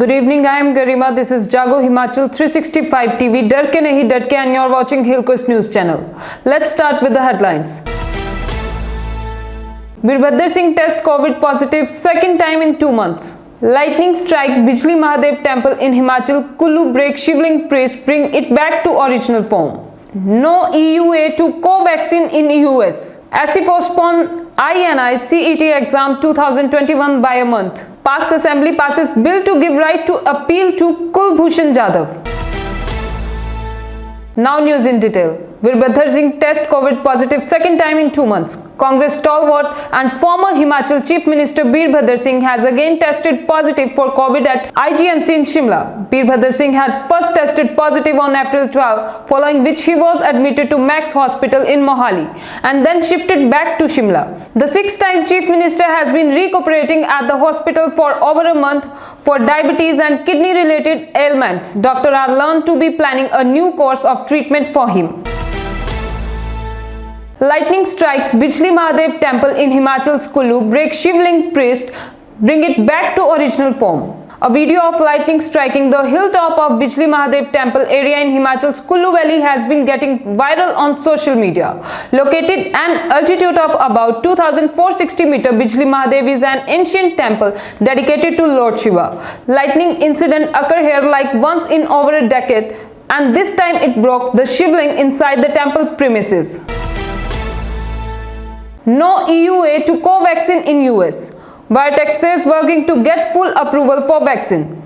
Good evening, I am Garima. This is Jago Himachal 365 TV. डर के नहीं डट के, and you're watching Hillquest News Channel. Let's start with the headlines. Birbhadar Singh test COVID positive second time in 2 months. Lightning strike Bijli Mahadev temple in Himachal. Kullu break Shivling priest, bring it back to original form. No EUA to Covaxin in US. ASI postpone INI CET exam 2021 by a month. Pak's Assembly passes bill to give right to appeal to Kulbhushan Jadhav. Now news in detail. Birbhadar Singh test COVID positive second time in 2 months. Congress stalwart and former Himachal Chief Minister Birbhadar Singh has again tested positive for COVID at IGMC in Shimla. Birbhadar Singh had first tested positive on April 12, following which he was admitted to Max Hospital in Mohali and then shifted back to Shimla. The six-time Chief Minister has been recuperating at the hospital for over a month for diabetes and kidney-related ailments. Doctors are learned to be planning a new course of treatment for him. Lightning strikes Bijli Mahadev temple in Himachal's Kullu, break Shivling priest, bring it back to original form. A video of lightning striking the hilltop of Bijli Mahadev temple area in Himachal's Kullu Valley has been getting viral on social media. Located at an altitude of about 2,460 meters, Bijli Mahadev is an ancient temple dedicated to Lord Shiva. Lightning incident occur here like once in over a decade, and this time it broke the Shivling inside the temple premises. No EUA to Covaxin in US. Biotech says working to get full approval for vaccine.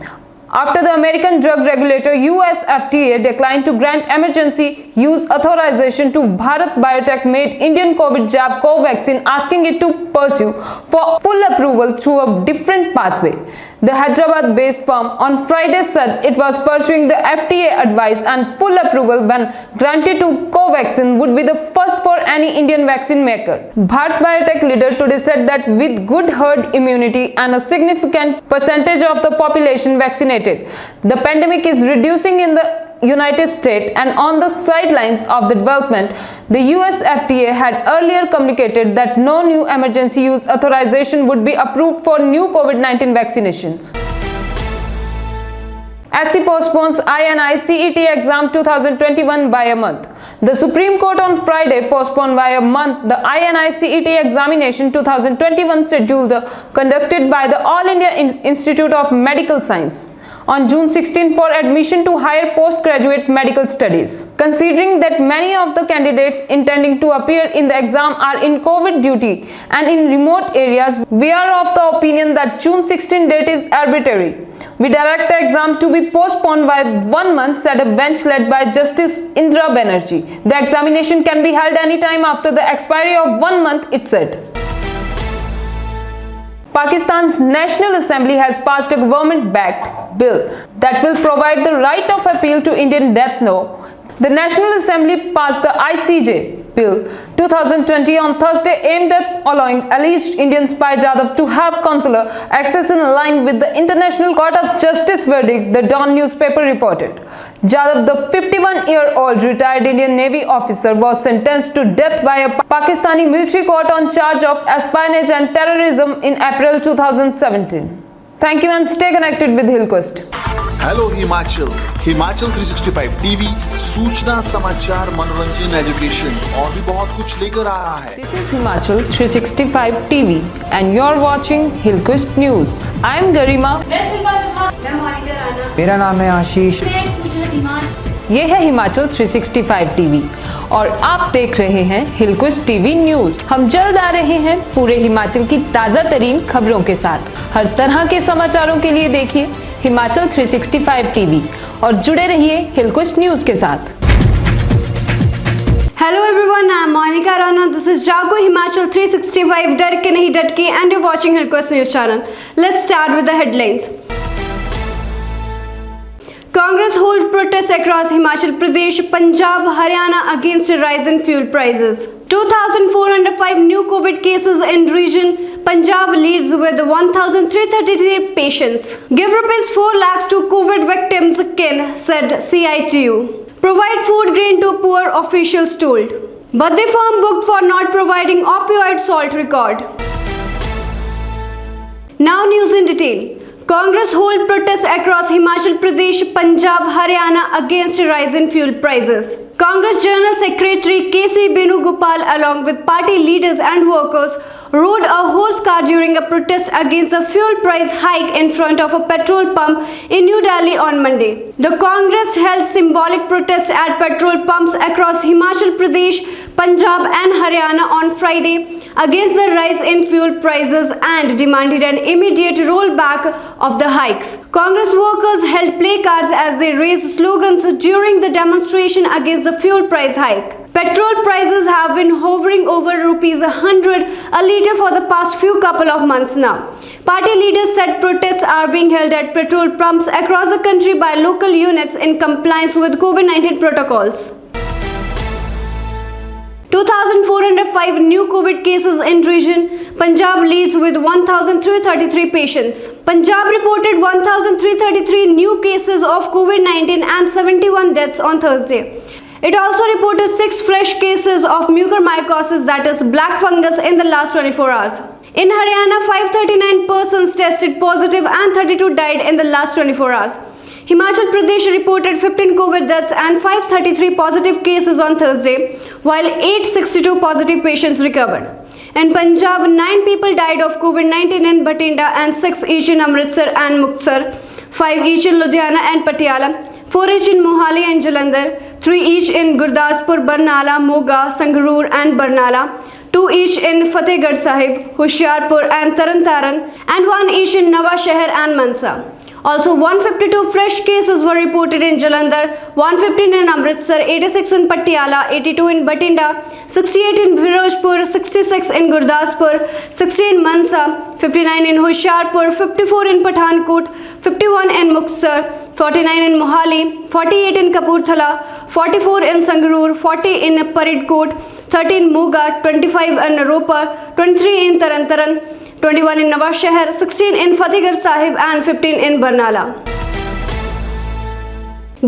After the American drug regulator US FDA declined to grant emergency use authorization to Bharat Biotech made Indian COVID jab Covaxin, asking it to pursue for full approval through a different pathway. The Hyderabad-based firm on Friday said it was pursuing the FDA advice, and full approval when granted to Covaxin would be the first for any Indian vaccine maker. Bharat Biotech leader today said that with good herd immunity and a significant percentage of the population vaccinated, the pandemic is reducing in the United States, and on the sidelines of the development, the US FDA had earlier communicated that no new emergency use authorization would be approved for new COVID-19 vaccinations. ASI postpones INI CET exam 2021 by a month. The Supreme Court on Friday postponed by a month the INI CET examination 2021 schedule conducted by the All India Institute of Medical Science on June 16 for admission to higher postgraduate medical studies. Considering that many of the candidates intending to appear in the exam are in COVID duty and in remote areas, we are of the opinion that June 16 date is arbitrary. We direct the exam to be postponed by 1 month, said a bench led by Justice Indra Banerjee. The examination can be held anytime after the expiry of 1 month, it said. Pakistan's National Assembly has passed a government-backed bill that will provide the right of appeal to Indian death law. The National Assembly passed the ICJ Bill 2020 on Thursday, aimed at allowing alleged Indian spy Jadhav to have consular access in line with the International Court of Justice verdict, the Dawn newspaper reported. Jadhav, the 51-year-old retired Indian Navy officer, was sentenced to death by a Pakistani military court on charge of espionage and terrorism in April 2017. Thank you and stay connected with Hillquest. Hello Himachal 365 TV, सूचना, समाचार, मनोरंजन, education और भी बहुत कुछ लेकर आ रहा है. This is Himachal 365 TV and you're watching Hillquest News. I am Garima. मेरा नाम है आशीष. ये है हिमाचल 365 टीवी और आप देख रहे हैं हिलक्विस्ट टीवी न्यूज. हम जल्द आ रहे हैं पूरे हिमाचल की ताजा तरीन खबरों के साथ. हर तरह के समाचारों के लिए देखिए हिमाचल 365 टीवी और जुड़े रहिए हिलक्विस्ट न्यूज के साथ. Hello everyone, I am Monica Rana. This is Jago Himachal 365 डर के नहीं डट के, and you're watching Hillquest News Channel. Let's start with the headlines. Congress holds protests across Himachal Pradesh, Punjab, Haryana against a rise in fuel prices. 2,405 new COVID cases in region. Punjab leads with 1,333 patients. Give rupees 4 lakhs to COVID victims kin, said CITU. Provide food grain to poor, officials told. But the firm booked for not providing opioid salt record. Now news in detail. Congress hold protests across Himachal Pradesh, Punjab, Haryana against rise in fuel prices. Congress General Secretary K.C. Benugopal along with party leaders and workers rode a horse car during a protest against the fuel price hike in front of a petrol pump in New Delhi on Monday. The Congress held symbolic protests at petrol pumps across Himachal Pradesh, Punjab and Haryana on Friday against the rise in fuel prices and demanded an immediate rollback of the hikes. Congress workers held placards as they raised slogans during the demonstration against the fuel price hike. Petrol prices have been hovering over rupees 100 a litre for the past few couple of months now. Party leaders said protests are being held at petrol pumps across the country by local units in compliance with COVID-19 protocols. 2,405 new COVID cases in region. Punjab leads with 1,333 patients. Punjab reported 1,333 new cases of COVID-19 and 71 deaths on Thursday. It also reported 6 fresh cases of mucormycosis, that is black fungus, in the last 24 hours. In Haryana, 539 persons tested positive and 32 died in the last 24 hours. Himachal Pradesh reported 15 COVID deaths and 533 positive cases on Thursday, while 862 positive patients recovered. In Punjab, 9 people died of COVID-19 in Bathinda and 6 each in Amritsar and Muktsar, 5 each in Ludhiana and Patiala, 4 each in Mohali and Jalandhar, 3 each in Gurdaspur, Barnala, Moga, Sangrur and Barnala, 2 each in Fatehgarh Sahib, Hoshiarpur and Taran and 1 each in Nawa Sheher and Mansa. Also, 152 fresh cases were reported in Jalandhar, 115 in Amritsar, 86 in Patiala, 82 in Bathinda, 68 in Firozpur, 66 in Gurdaspur, 60 in Mansa, 59 in Hoshiarpur, 54 in Pathankot, 51 in Muktsar, 49 in Mohali, 48 in Kapurthala, 44 in Sangrur, 40 in Faridkot, 30 in Moga, 25 in Ropar, 23 in Taran, 21 in Nawa Sheher, 16 in Fatehgarh Sahib and 15 in Barnala.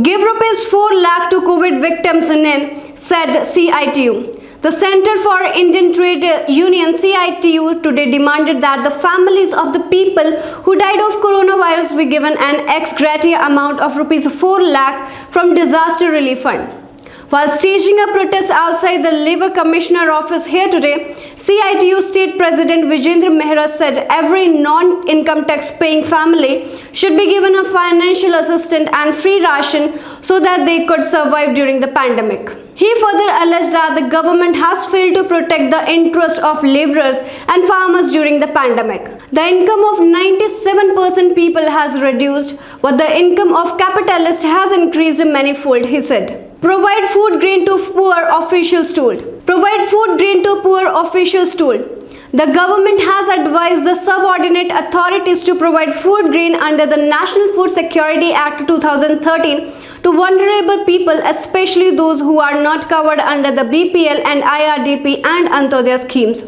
Give rupees 4 lakh to COVID victims, NIN, said CITU. The Center for Indian Trade Union CITU today demanded that the families of the people who died of coronavirus be given an ex gratia amount of rupees 4 lakh from Disaster Relief Fund. While staging a protest outside the Labour Commissioner office here today, CITU State President Vijendra Mehra said every non-income tax paying family should be given a financial assistance and free ration so that they could survive during the pandemic. He further alleged that the government has failed to protect the interests of labourers and farmers during the pandemic. The income of 97% people has reduced, but the income of capitalists has increased manifold, he said. Provide food grain to poor, officials told. Provide food grain to poor, officials told. The government has advised the subordinate authorities to provide food grain under the National Food Security Act 2013 to vulnerable people, especially those who are not covered under the BPL and IRDP and Antyodaya schemes.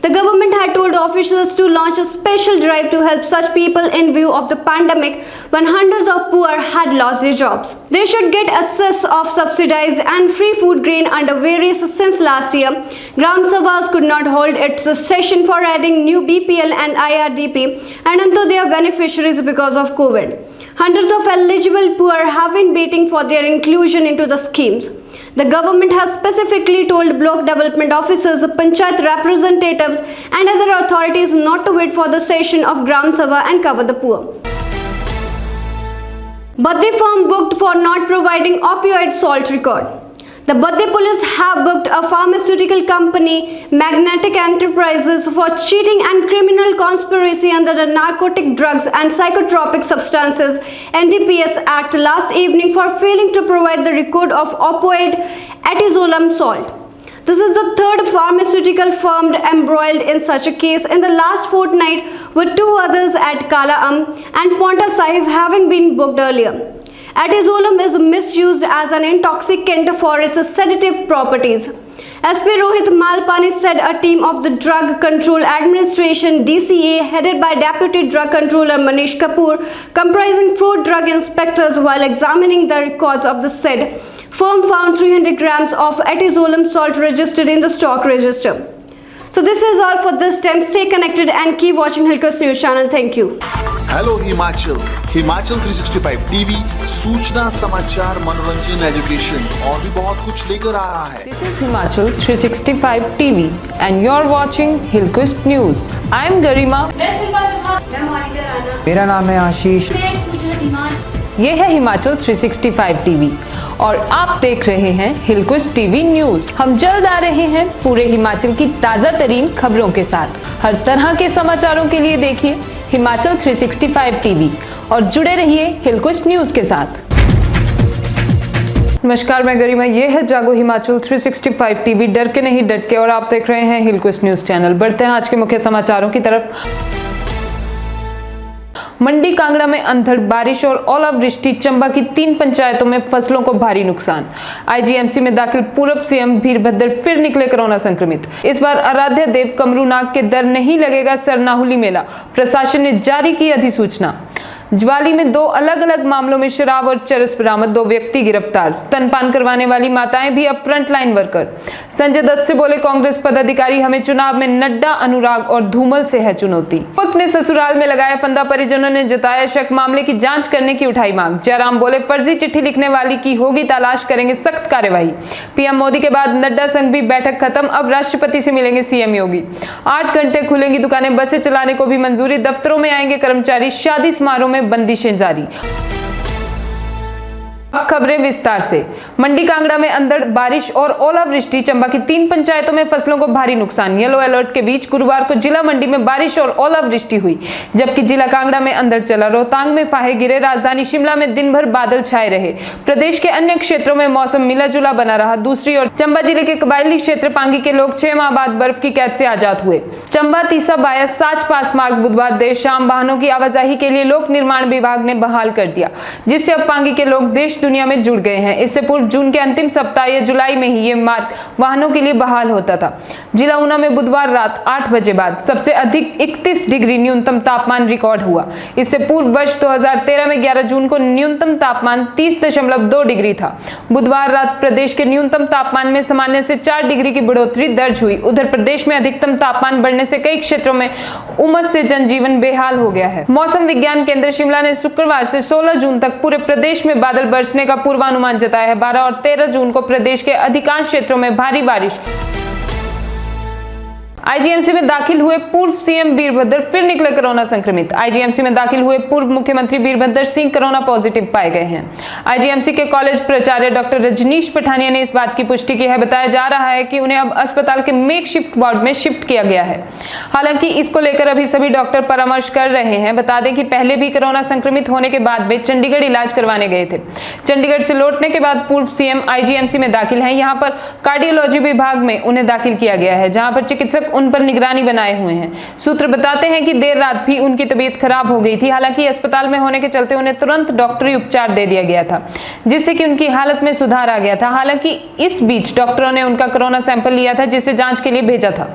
The government had told officials to launch a special drive to help such people in view of the pandemic when hundreds of poor had lost their jobs. They should get access of subsidized and free food grain under various since last year. Gram Sabhas could not hold its session for adding new BPL and IRDP and Antyodaya beneficiaries because of COVID. Hundreds of eligible poor have been waiting for their inclusion into the schemes. The government has specifically told block development officers, panchayat representatives and other authorities not to wait for the session of Gram Sabha and cover the poor. Baddi firm booked for not providing opioid salt record. The Baddi police have booked a pharmaceutical company, Magnetic Enterprises, for cheating and criminal conspiracy under the Narcotic Drugs and Psychotropic Substances (NDPS) Act last evening for failing to provide the record of opioid atizolam salt. This is the third pharmaceutical firm embroiled in such a case in the last fortnight, with 2 others at Kala and Paonta Sahib having been booked earlier. Atizolam is misused as an intoxicant for its sedative properties. SP Rohit Malpani said a team of the Drug Control Administration DCA headed by Deputy Drug Controller Manish Kapoor, comprising 4 drug inspectors, while examining the records of the said firm found 300 grams of atizolam salt registered in the stock register. So this is all for this time. Stay connected and keep watching Hillcoast News channel. Thank you. Hello Himachal, Himachal 365 TV सूचना, समाचार, मनोरंजन, education और भी बहुत कुछ लेकर आ रहा है। This is Himachal 365 TV and you're watching Hillquist News. I am Garima. मेरा नाम है आशीष। ये है हिमाचल 365 टीवी और आप देख रहे हैं हिलक्विस्ट टीवी न्यूज। हम जल्द आ रहे हैं पूरे हिमाचल की ताजा तरीन खबरों के साथ। हर तरह के समाचारों के लिए देखिए हिमाचल 365 टीवी और जुड़े रहिए हिलक्विस्ट न्यूज के साथ। नमस्कार, मैं गरिमा, ये है जागो हिमाचल 365 टीवी, डर के नहीं डट के, और आप देख रहे हैं हिलक्विस्ट न्यूज चैनल। बढ़ते हैं आज के मुख्य समाचारों की तरफ। मंडी कांगड़ा में अंधड़ बारिश और ओलावृष्टि, चंबा की 3 पंचायतों में फसलों को भारी नुकसान। आईजीएमसी में दाखिल पूर्व सीएम वीरभद्र फिर निकले कोरोना संक्रमित। इस बार आराध्य देव कमरूनाग के दर नहीं लगेगा सरनाहुली मेला, प्रशासन ने जारी की अधिसूचना। ज्वाली में 2 अलग अलग मामलों में शराब और चरस बरामद, 2 व्यक्ति गिरफ्तार। स्तनपान करवाने वाली माताएं भी अब फ्रंटलाइन वर्कर। संजय दत्त से बोले कांग्रेस पदाधिकारी, हमें चुनाव में नड्डा, अनुराग और धूमल से है चुनौती। दीपक ने ससुराल में लगाया फंदा, परिजनों ने जताया शक, मामले की जांच करने की उठाई मांग। जयराम बोले फर्जी चिट्ठी लिखने वाली की होगी तलाश, करेंगे सख्त कार्यवाही। पीएम मोदी के बाद नड्डा संग भी बैठक खत्म, अब राष्ट्रपति से मिलेंगे सीएम योगी। 8 घंटे खुलेंगी दुकानें, बसें चलाने को भी मंजूरी, दफ्तरों में आएंगे कर्मचारी, शादी समारोह में बंदिशें जारी। अब खबरें विस्तार से। मंडी कांगड़ा में अंधड़ बारिश और ओलावृष्टि, चंबा की 3 पंचायतों में फसलों को भारी नुकसान। येलो अलर्ट के बीच गुरुवार को जिला मंडी में बारिश और ओलावृष्टि हुई, जबकि जिला कांगड़ा में अंधड़ चला। रोहतांग में फाहे गिरे, राजधानी शिमला में दिन भर बादल छाए रहे। प्रदेश के अन्य क्षेत्रों में मौसम मिला जुला बना रहा। दूसरी ओर चंबा जिले के कबायली क्षेत्र पांगी के लोग 6 माह बाद बर्फ की कैद से आजाद हुए। चंबा तीसा बायस साच पास मार्ग बुधवार देर शाम वाहनों की आवाजाही के लिए लोक निर्माण विभाग ने बहाल कर दिया, जिससे अब पांगी के लोग देश दुनिया में जुड़ गए हैं। इससे पूर्व जून के अंतिम सप्ताह या जुलाई में ही ये मार्ग वाहनों के लिए बहाल होता था। जिला ऊना में बुधवार रात 8 बजे बाद सबसे अधिक 31 डिग्री न्यूनतम तापमान रिकॉर्ड हुआ। इससे पूर्व वर्ष 2013 में 11 जून को न्यूनतम तापमान 30.2 डिग्री था। बुधवार रात प्रदेश के न्यूनतम तापमान में सामान्य से 4 डिग्री की बढ़ोतरी दर्ज हुई। उधर प्रदेश में अधिकतम तापमान बढ़ने से कई क्षेत्रों में उमस से जनजीवन बेहाल हो गया है। मौसम विज्ञान केंद्र शिमला ने शुक्रवार से 16 जून तक पूरे प्रदेश में बादल बरसने का पूर्वानुमान जताया है। 12 और 13 जून को प्रदेश के अधिकांश क्षेत्रों में भारी बारिश। आईजीएमसी में दाखिल हुए पूर्व सीएम वीरभद्र फिर निकले कोरोना संक्रमित। आईजीएमसी में दाखिल हुए पूर्व मुख्यमंत्री वीरभद्र सिंह कोरोना पॉजिटिव पाए गए हैं। आईजीएमसी के कॉलेज प्राचार्य डॉक्टर रजनीश पठानिया ने इस बात की पुष्टि की है। बताया जा रहा है कि उन्हें अब अस्पताल के मेकशिफ्ट वार्ड में शिफ्ट किया गया है। हालांकि इसको लेकर अभी सभी डॉक्टर परामर्श कर रहे हैं। बता दें कि पहले भी कोरोना संक्रमित होने के बाद वे चंडीगढ़ इलाज करवाने गए थे। चंडीगढ़ से लौटने के बाद पूर्व सीएम आईजीएमसी में दाखिल हैं। यहाँ पर कार्डियोलॉजी विभाग में उन्हें दाखिल किया गया है, जहाँ पर चिकित्सक उन पर निगरानी बनाए हुए हैं। सूत्र बताते हैं कि देर रात भी उनकी तबीयत खराब हो गई थी। हालांकि अस्पताल में होने के चलते उन्हें तुरंत डॉक्टरी उपचार दे दिया गया था, जिससे कि उनकी हालत में सुधार आ गया था। हालांकि इस बीच डॉक्टरों ने उनका कोरोना सैंपल लिया था, जिसे जांच के लिए भेजा था।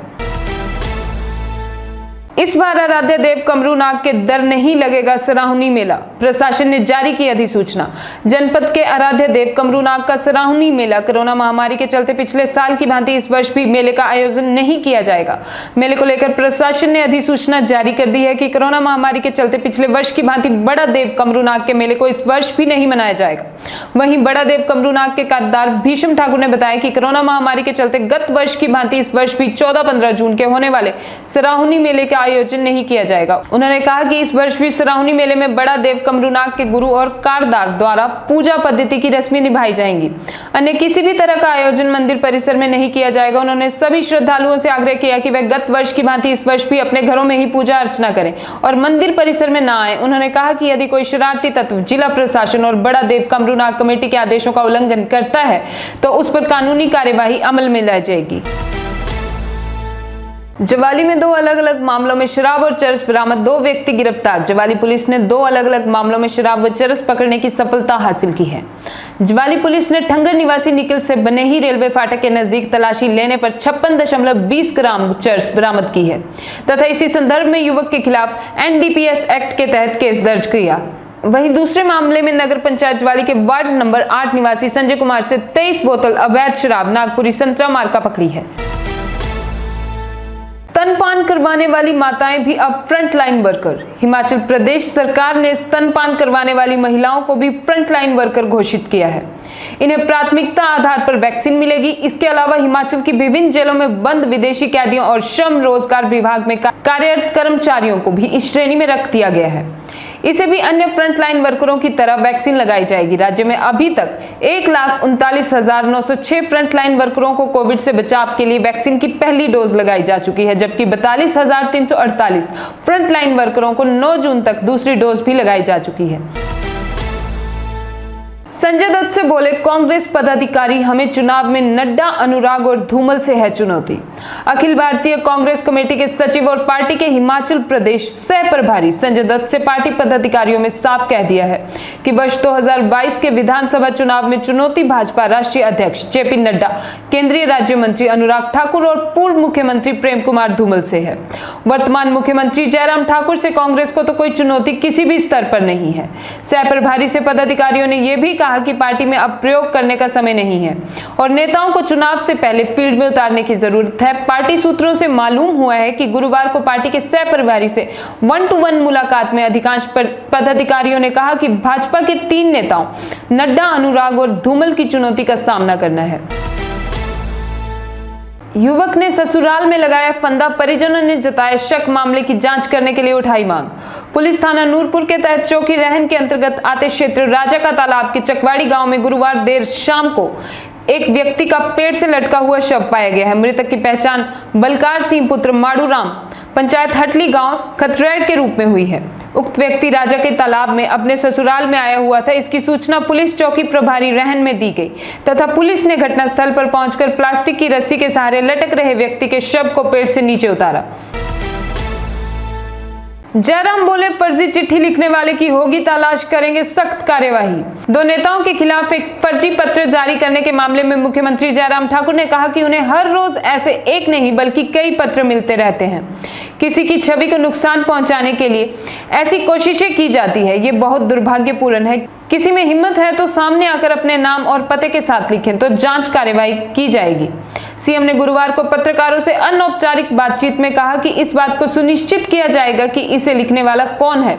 इस बार आराध्य देव कमरूनाग के दर नहीं लगेगा सराहुनी मेला, प्रशासन ने जारी की अधिसूचना। जनपद के आराध्य देव कमरूनाग का सराहुनी मेला कोरोना महामारी के चलते पिछले साल की भांति इस वर्ष भी मेले का आयोजन नहीं किया जाएगा। मेले को लेकर प्रशासन ने अधिसूचना जारी कर दी है कि कोरोना महामारी के चलते पिछले वर्ष की भांति बड़ा देव कमरूनाग के मेले को इस वर्ष भी नहीं मनाया जाएगा। वहीं बड़ा देव कमरूनाग के कार्यदार भीषम ठाकुर ने बताया कि कोरोना महामारी के चलते गत वर्ष की भांति इस वर्ष भी 14-15 जून के होने वाले सराहुनी मेले का आयोजन नहीं किया जाएगा। उन्होंने कहा कि इस वर्ष भी सराहुनी मेले में बड़ा देव कमरूनाग के गुरु और कारदार द्वारा पूजा पद्धति की रस्में निभाई जाएंगी। अन्य किसी भी तरह का आयोजन मंदिर परिसर में नहीं किया जाएगा। उन्होंने सभी श्रद्धालुओं से आग्रह किया कि वे गत वर्ष की भांति इस वर्ष भी अपने घरों में ही पूजा अर्चना करें और मंदिर परिसर में न आए। उन्होंने कहा कि यदि कोई शरारती तत्व जिला प्रशासन और बड़ा देव कमरूनाग कमेटी के आदेशों का उल्लंघन करता है तो उस पर कानूनी कार्यवाही अमल में लाई जाएगी। जवाली में 2 अलग अलग मामलों में शराब और चरस बरामद, 2 व्यक्ति गिरफ्तार। जवाली पुलिस ने 2 अलग अलग मामलों में शराब व चरस पकड़ने की सफलता हासिल की है। जवाली पुलिस ने ठंगर निवासी निखिल से बनेही रेलवे फाटक के नजदीक तलाशी लेने पर 56.20 ग्राम चरस बरामद की है तथा इसी संदर्भ में युवक के खिलाफ एनडीपीएस एक्ट के तहत केस दर्ज किया। वहीं दूसरे मामले में नगर पंचायत जवाली के वार्ड नंबर 8 निवासी संजय कुमार से 23 बोतल अवैध शराब नागपुरी संतरा मार्का पकड़ी है। स्तनपान करवाने वाली माताएं भी अब फ्रंटलाइन वर्कर। हिमाचल प्रदेश सरकार ने स्तनपान करवाने वाली महिलाओं को भी फ्रंटलाइन वर्कर घोषित किया है। इन्हें प्राथमिकता आधार पर वैक्सीन मिलेगी। इसके अलावा हिमाचल की विभिन्न जेलों में बंद विदेशी कैदियों और श्रम रोजगार विभाग में कार्यरत कर्मचारियों को भी इस श्रेणी में रख दिया गया है। इसे भी अन्य फ्रंटलाइन वर्करों की तरह वैक्सीन लगाई जाएगी। राज्य में अभी तक 1,39,906 फ्रंटलाइन वर्करों को कोविड से बचाव के लिए वैक्सीन की पहली डोज लगाई जा चुकी है, जबकि 42,348 फ्रंटलाइन वर्करों को 9 जून तक दूसरी डोज भी लगाई जा चुकी है। संजय दत्त से बोले कांग्रेस पदाधिकारी, हमें चुनाव में नड्डा, अनुराग और धूमल से है चुनौती। अखिल भारतीय कांग्रेस कमेटी के सचिव और पार्टी के हिमाचल प्रदेश सह प्रभारी संजय दत्त से पार्टी पदाधिकारियों में साफ कह दिया है कि वर्ष 2022 के विधानसभा चुनाव में चुनौती भाजपा राष्ट्रीय अध्यक्ष जेपी नड्डा, केंद्रीय राज्य मंत्री अनुराग ठाकुर और पूर्व मुख्यमंत्री प्रेम कुमार धूमल से है। वर्तमान मुख्यमंत्री जयराम ठाकुर से कांग्रेस को तो कोई चुनौती किसी भी स्तर पर नहीं है। सह प्रभारी से पदाधिकारियों ने यह भी कहा कि पार्टी में अब प्रयोग करने का समय नहीं है और नेताओं को चुनाव से पहले फील्ड में उतारने की जरूरत है। पार्टी सूत्रों से मालूम हुआ है कि गुरुवार को पार्टी के सह प्रभारी से 1-to-1 मुलाकात में अधिकांश पदाधिकारियों ने कहा कि भाजपा के 3 नेताओं नड्डा, अनुराग और धूमल की चुनौती का सामना करना है। युवक ने ससुराल में लगाया फंदा, परिजनों ने जताया शक, मामले की जांच करने के लिए उठाई मांग। पुलिस थाना नूरपुर के तहत चौकी रहन के अंतर्गत आते क्षेत्र राजा का तालाब के चकवाड़ी गांव में गुरुवार देर शाम को एक व्यक्ति का पेड़ से लटका हुआ शव पाया गया है। मृतक की पहचान बलकार सिंह पुत्र माड़ूराम, पंचायत हटली गांव खतरेड़ के रूप में हुई है। उक्त व्यक्ति राजा के तालाब में अपने ससुराल में आया हुआ था। इसकी सूचना पुलिस चौकी प्रभारी रहन में दी गई तथा पुलिस ने घटनास्थल पर पहुंचकर प्लास्टिक की रस्सी के सहारे लटक रहे व्यक्ति के शव को पेड़ से नीचे उतारा। जयराम बोले, फर्जी चिट्ठी लिखने वाले की होगी तलाश, करेंगे सख्त कार्यवाही। 2 नेताओं के खिलाफ एक फर्जी पत्र जारी करने के मामले में मुख्यमंत्री जयराम ठाकुर ने कहा कि उन्हें हर रोज ऐसे एक नहीं बल्कि कई पत्र मिलते रहते हैं। किसी की छवि को नुकसान पहुंचाने के लिए ऐसी कोशिशें की जाती है, ये बहुत दुर्भाग्यपूर्ण है। किसी में हिम्मत है तो सामने आकर अपने नाम और पते के साथ लिखें, तो जांच कार्रवाई की जाएगी। सीएम ने गुरुवार को पत्रकारों से अनौपचारिक बातचीत में कहा कि इस बात को सुनिश्चित किया जाएगा कि इसे लिखने वाला कौन है।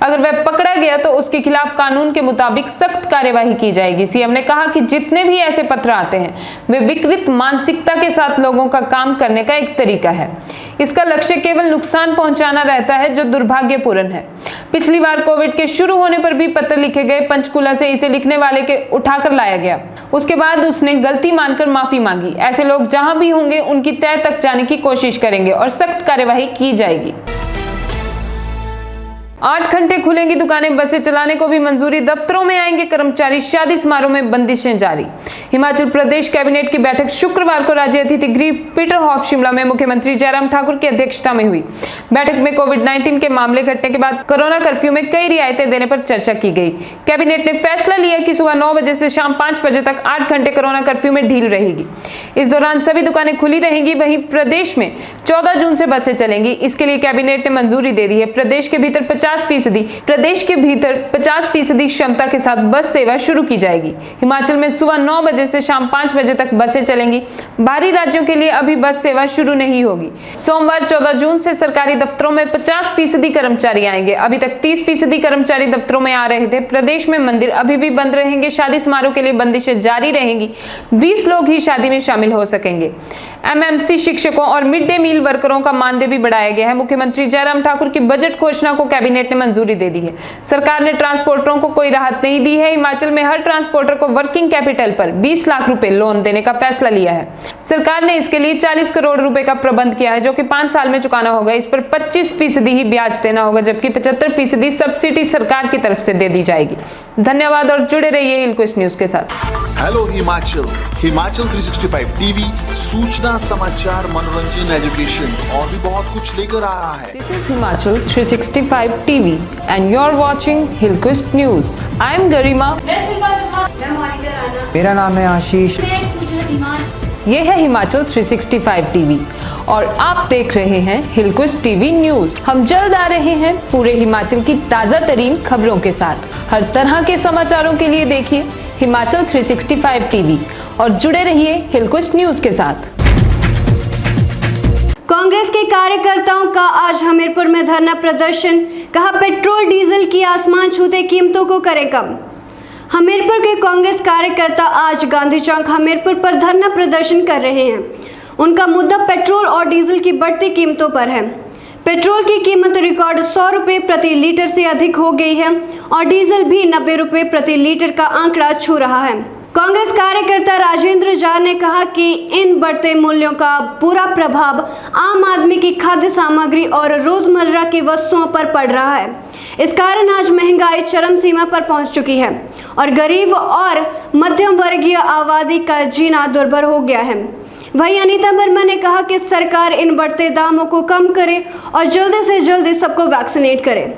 अगर वह पकड़ा गया तो उसके खिलाफ कानून के मुताबिक सख्त कार्यवाही की जाएगी। सीएम ने कहा कि जितने भी ऐसे पत्र आते हैं वे विकृत मानसिकता के साथ लोगों का काम करने का एक तरीका है। इसका लक्ष्य केवल नुकसान पहुंचाना रहता है, जो दुर्भाग्यपूर्ण है। पिछली बार कोविड के शुरू होने पर भी पत्र लिखे गए, पंचकूला से इसे लिखने वाले के उठाकर लाया गया। उसके बाद उसने गलती मानकर माफी मांगी। ऐसे लोग जहां भी होंगे उनकी तह तक जाने की कोशिश करेंगे और सख्त कार्यवाही की जाएगी। 8 घंटे खुलेंगी दुकानें, बसें चलाने को भी मंजूरी, दफ्तरों में आएंगे कर्मचारी, शादी समारोह में बंदिशें जारी। हिमाचल प्रदेश कैबिनेट की बैठक शुक्रवार को राज्य अतिथि गृह पीटरहॉफ शिमला में मुख्यमंत्री जयराम ठाकुर की अध्यक्षता में हुई। बैठक में कोविड-19 के मामले घटने के बाद कोरोना कर्फ्यू में कई रियायतें देने पर चर्चा की गई। कैबिनेट ने फैसला लिया कि सुबह 9 बजे से शाम 5 बजे तक 8 घंटे कोरोना कर्फ्यू में ढील रहेगी। इस दौरान सभी दुकानें खुली रहेंगी। वहीं प्रदेश में 14 जून से बसें चलेंगी। इसके लिए कैबिनेट ने मंजूरी दे दी है। प्रदेश के भीतर 50% क्षमता के साथ बस सेवा शुरू की जाएगी। हिमाचल में सुबह 9 बजे से शाम 5 बजे तक बसें चलेंगी। बाहरी राज्यों के लिए अभी बस सेवा शुरू नहीं होगी। सोमवार 14 जून से सरकारी दफ्तरों में 50% कर्मचारी आएंगे। अभी तक 30% कर्मचारी दफ्तरों में आ रहे थे। प्रदेश में मंदिर अभी भी बंद रहेंगे। शादी समारोह के लिए बंदिशें जारी रहेंगी। 20 लोग ही शादी में शामिल हो सकेंगे। एमएमसी शिक्षकों और मिड डे मील वर्करों का मानदेय भी बढ़ाया गया है। मुख्यमंत्री जयराम ठाकुर की बजट घोषणा को कैबिनेट ने मंजूरी दे दी है। सरकार ने ट्रांसपोर्टरों को कोई राहत नहीं दी है। हिमाचल में हर ट्रांसपोर्टर को वर्किंग कैपिटल पर 20 लाख रुपए लोन देने का फैसला लिया है। सरकार ने इसके लिए 40 करोड़ रुपए का प्रबंध किया है, जो कि 5 साल में चुकाना होगा। इस पर 25% ही ब्याज देना होगा, जबकि 75% सब्सिडी सरकार की तरफ से दे दी जाएगी। धन्यवाद और जुड़े रहिए हिलक्विस्ट न्यूज के साथ। हेलो हिमाचल, हिमाचल 365 टीवी सूचना, समाचार, मनोरंजन, एजुकेशन और भी बहुत कुछ लेकर आ रहा है। This is Himachal 365 TV and you're watching Hillquist News. I am Garima. मेरा नाम है आशीष। ये है हिमाचल 365 टीवी और आप देख रहे हैं हिलक्विस्ट टीवी न्यूज। हम जल्द आ रहे हैं पूरे हिमाचल की ताजा तरीन खबरों के साथ। हर तरह के समाचारों के लिए देखिए हिमाचल 365 टीवी और जुड़े रहिए हिलक्विस्ट न्यूज के साथ। कांग्रेस के के कार्यकर्ताओं का आज हमीरपुर में धरना प्रदर्शन, कहा पेट्रोल डीजल की आसमान छूते कीमतों को करें कम। हमीरपुर के कांग्रेस कार्यकर्ता आज गांधी चौक हमीरपुर पर धरना प्रदर्शन कर रहे हैं। उनका मुद्दा पेट्रोल और डीजल की बढ़ती कीमतों पर है। पेट्रोल की कीमत रिकॉर्ड 100 रुपये प्रति लीटर से अधिक हो गई है और डीजल भी 90 रुपये प्रति लीटर का आंकड़ा छू रहा है। कांग्रेस कार्यकर्ता राजेंद्र झा ने कहा कि इन बढ़ते मूल्यों का बुरा प्रभाव आम आदमी की खाद्य सामग्री और रोजमर्रा की वस्तुओं पर पड़ रहा है। इस कारण आज महंगाई चरम सीमा पर पहुंच चुकी है और गरीब और मध्यम वर्गीय आबादी का जीना दुर्भर हो गया है। वहीं अनीता वर्मा ने कहा कि सरकार इन बढ़ते दामों को कम करे और जल्दी से जल्दी सबको वैक्सीनेट करे।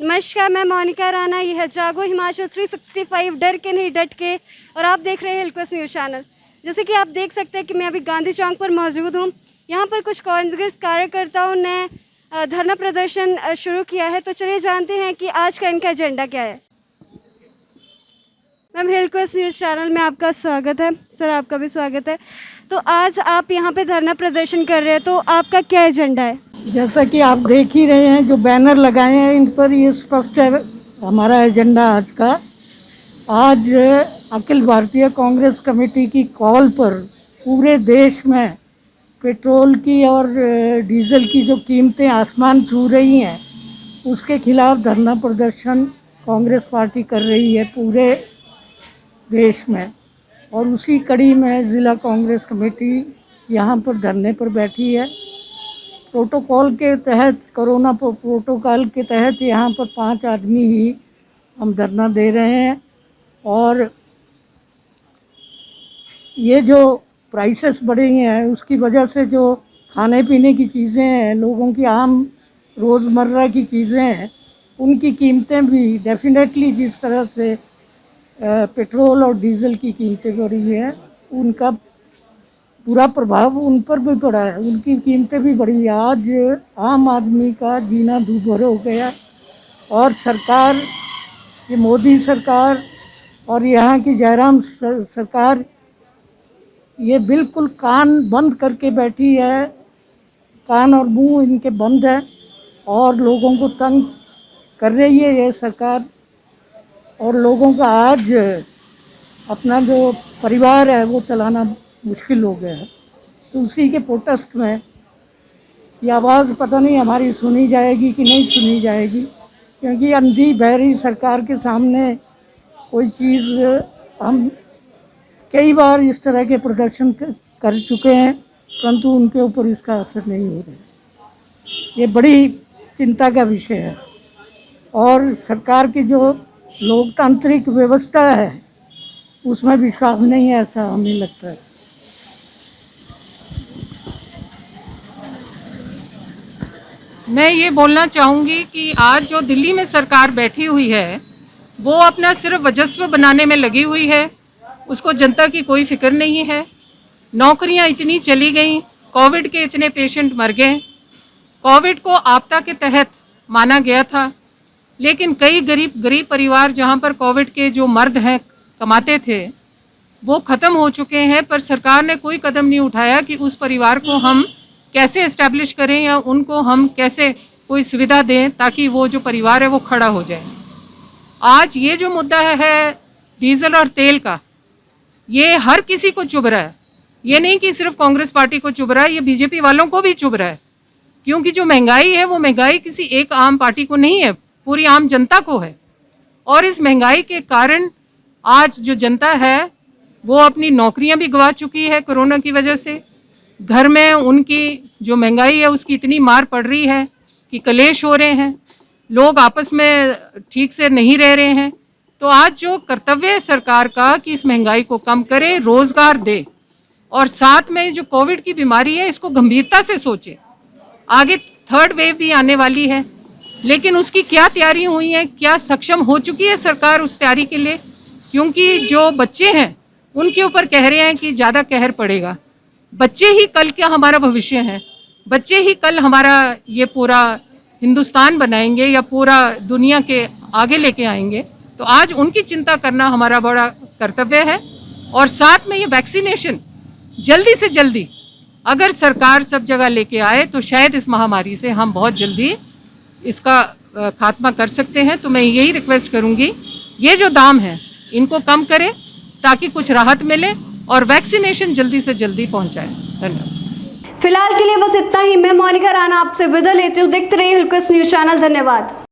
नमस्कार, मैं मोनिका राणा, यह है जागो हिमाचल 365 डर के नहीं डट के, और आप देख रहे हैं हिलक्वेस्ट न्यूज़ चैनल। जैसे कि आप देख सकते हैं कि मैं अभी गांधी चौक पर मौजूद हूँ। यहाँ पर कुछ कांग्रेस कार्यकर्ताओं ने धरना प्रदर्शन शुरू किया है, तो चलिए जानते हैं कि आज का इनका एजेंडा क्या है। मैम, हिलक्वेस्ट न्यूज़ चैनल में आपका स्वागत है। सर, आपका भी स्वागत है। तो आज आप यहाँ पे धरना प्रदर्शन कर रहे हैं, तो आपका क्या एजेंडा है? जैसा कि आप देख ही रहे हैं, जो बैनर लगाए हैं इन पर ये स्पष्ट है हमारा एजेंडा आज का। आज अखिल भारतीय कांग्रेस कमेटी की कॉल पर पूरे देश में पेट्रोल की और डीजल की जो कीमतें आसमान छू रही हैं, उसके खिलाफ धरना प्रदर्शन कांग्रेस पार्टी कर रही है पूरे देश में। और उसी कड़ी में ज़िला कांग्रेस कमेटी यहाँ पर धरने पर बैठी है। प्रोटोकॉल के तहत, कोरोना प्रोटोकॉल के तहत यहाँ पर 5 आदमी ही हम धरना दे रहे हैं। और ये जो प्राइसेस बढ़ी हैं, उसकी वजह से जो खाने पीने की चीज़ें हैं, लोगों की आम रोज़मर्रा की चीज़ें हैं, उनकी कीमतें भी डेफिनेटली जिस तरह से पेट्रोल और डीजल की कीमतें बढ़ी हैं, उनका बुरा प्रभाव उन पर भी पड़ा है, उनकी कीमतें भी बढ़ी है। आज आम आदमी का जीना दूभर हो गया और सरकार, ये मोदी सरकार और यहाँ की जयराम सरकार, ये बिल्कुल कान बंद करके बैठी है। कान और मुंह इनके बंद है और लोगों को तंग कर रही है ये सरकार। और लोगों का आज अपना जो परिवार है वो चलाना मुश्किल हो गया है। तो उसी के प्रोटेस्ट में ये आवाज़ पता नहीं हमारी सुनी जाएगी कि नहीं सुनी जाएगी, क्योंकि अंधी बहरी सरकार के सामने कोई चीज़, हम कई बार इस तरह के प्रदर्शन कर चुके हैं, परंतु उनके ऊपर इसका असर नहीं हो रहा है। ये बड़ी चिंता का विषय है और सरकार की जो लोकतांत्रिक व्यवस्था है उसमें विश्वास नहीं है, ऐसा हमें लगता है। मैं ये बोलना चाहूँगी कि आज जो दिल्ली में सरकार बैठी हुई है, वो अपना सिर्फ वजस्व बनाने में लगी हुई है। उसको जनता की कोई फिक्र नहीं है। नौकरियां इतनी चली गईं, कोविड के इतने पेशेंट मर गए। कोविड को आपदा के तहत माना गया था, लेकिन कई गरीब परिवार जहां पर कोविड के जो मर्द हैं कमाते थे, वो ख़त्म हो चुके हैं। पर सरकार ने कोई कदम नहीं उठाया कि उस परिवार को हम कैसे इस्टेब्लिश करें या उनको हम कैसे कोई सुविधा दें ताकि वो जो परिवार है वो खड़ा हो जाए। आज ये जो मुद्दा है डीजल और तेल का, ये हर किसी को चुभ रहा है। ये नहीं कि सिर्फ कांग्रेस पार्टी को चुभ रहा है, ये बीजेपी वालों को भी चुभ रहा है। क्योंकि जो महंगाई है वो महंगाई किसी एक आम पार्टी को नहीं है, पूरी आम जनता को है। और इस महंगाई के कारण आज जो जनता है वो अपनी नौकरियां भी गंवा चुकी है कोरोना की वजह से। घर में उनकी जो महंगाई है उसकी इतनी मार पड़ रही है कि कलेश हो रहे हैं, लोग आपस में ठीक से नहीं रह रहे हैं। तो आज जो कर्तव्य है सरकार का कि इस महंगाई को कम करे, रोजगार दे और साथ में जो कोविड की बीमारी है इसको गंभीरता से सोचे। आगे 3rd वेव भी आने वाली है, लेकिन उसकी क्या तैयारी हुई है, क्या सक्षम हो चुकी है सरकार उस तैयारी के लिए? क्योंकि जो बच्चे हैं उनके ऊपर कह रहे हैं कि ज़्यादा कहर पड़ेगा। बच्चे ही कल क्या हमारा भविष्य है, बच्चे ही कल हमारा ये पूरा हिंदुस्तान बनाएंगे या पूरा दुनिया के आगे लेके आएंगे। तो आज उनकी चिंता करना हमारा बड़ा कर्तव्य है। और साथ में ये वैक्सीनेशन जल्दी से जल्दी, अगर सरकार सब जगह लेके आए तो शायद इस महामारी से हम बहुत जल्दी इसका खात्मा कर सकते हैं। तो मैं यही रिक्वेस्ट करूंगी, ये जो दाम है इनको कम करें ताकि कुछ राहत मिले और वैक्सीनेशन जल्दी से जल्दी पहुंचाएं। धन्यवाद। फिलहाल के लिए बस इतना ही। मैं मोनिका राणा आपसे विदा लेती हूँ। देखते रहिए हिलक्स न्यूज चैनल। धन्यवाद।